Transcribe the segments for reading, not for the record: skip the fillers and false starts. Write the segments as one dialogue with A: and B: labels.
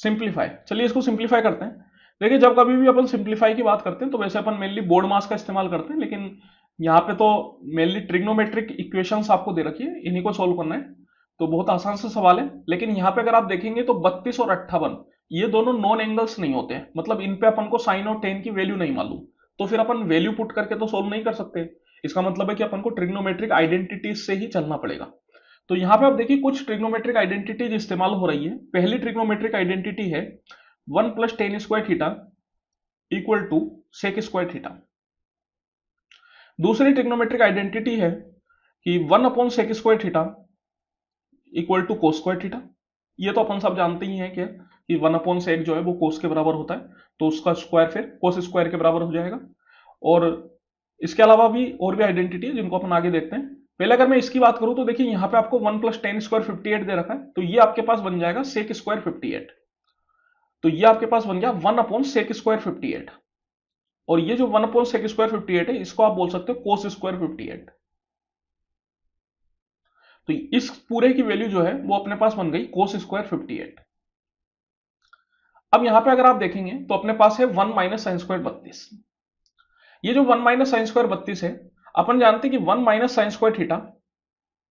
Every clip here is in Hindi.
A: सिंप्लीफाई, चलिए इसको सिंप्लीफाई करते हैं। देखिए जब कभी भी अपन सिंप्लीफाई की बात करते हैं तो वैसे अपन मेनली बोर्ड मास का इस्तेमाल करते हैं, लेकिन यहाँ पे तो मेनली ट्रिग्नोमेट्रिक इक्वेशंस आपको दे रखी है, इन्हीं को सोल्व करना है। तो बहुत आसान सा सवाल है, लेकिन यहाँ पे अगर आप देखेंगे तो 32 और 58 ये दोनों नॉन एंगल्स नहीं होते हैं, मतलब इन पे अपन को साइन और टेन की वैल्यू नहीं मालूम, तो फिर अपन वैल्यू पुट करके तो सोल्व नहीं कर सकते। इसका मतलब है कि अपन को ट्रिग्नोमेट्रिक आइडेंटिटीज से ही चलना पड़ेगा। तो यहाँ पे आप देखिए कुछ ट्रिग्नोमेट्रिक आइडेंटिटीज इस्तेमाल हो रही है। पहली ट्रिग्नोमेट्रिक आइडेंटिटी है 1 plus tan square theta equal to sec square theta. दूसरी ट्रिग्नोमेट्रिक आइडेंटिटी है कि 1 upon sec square theta equal to cos square theta. ये तो अपन सब जानते ही हैं क्या कि 1 अपॉन सेक जो है वो कोस के बराबर होता है, तो उसका स्क्वायर फिर कोस स्क्वायर के बराबर हो जाएगा। और इसके अलावा भी और भी आइडेंटिटी है जिनको अपन आगे देखते हैं। पहले अगर मैं इसकी बात करूं तो देखिए यहाँ पे आपको 1 प्लस टेन स्क्वायर 58 दे रखा है, तो ये आपके पास बन जाएगा सेक स्क्वायर 58। तो ये आपके पास बन गया 1 अपॉन सेक स्क्वायर 58। और ये जो 1 अपॉन सेक स्क्वायर 58 है इसको आप बोल सकते हो कोस स्क्वायर 58। तो इस पूरे की वैल्यू जो है वो अपने पास बन गई कोस स्क्वायर 58। अब यहां पे अगर आप देखेंगे तो अपने पास है 1 माइनस साइन स्क्वायर 32। ये जो 1 माइनस साइन स्क्वायर 32 है, अपन जानते हैं कि 1 minus sine square theta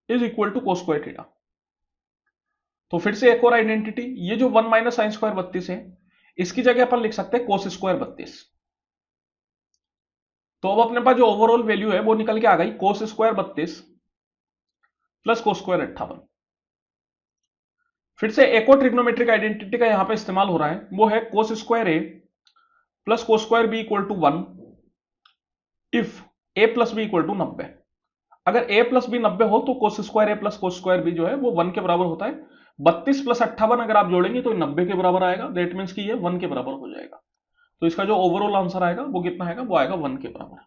A: is equal to cos square theta. तो फिर से एक और आइडेंटिटी, ये जो 1 माइनस साइन स्क्वायर 32 है इसकी जगह अपन लिख सकते हैं कोस स्क्वायर 32। तो अब अपने पास जो ओवरऑल वैल्यू है वो निकल के आ गई cos square 32 plus cos square 58। फिर से एक और ट्रिग्नोमेट्रिक आइडेंटिटी का यहां पे इस्तेमाल हो रहा है, वो है cos square A plus cos square B equal to 1 if A plus B equal to 90। अगर ए प्लस बी 90 हो तो cos square A plus cos square B जो है वो 1 के बराबर होता है। 32 प्लस 58 अगर आप जोड़ेंगे तो 90 के बराबर आएगा, दैट मीन्स कि ये 1 के बराबर हो जाएगा। तो इसका जो ओवरऑल आंसर आएगा वो कितना आएगा, वो आएगा 1 के बराबर।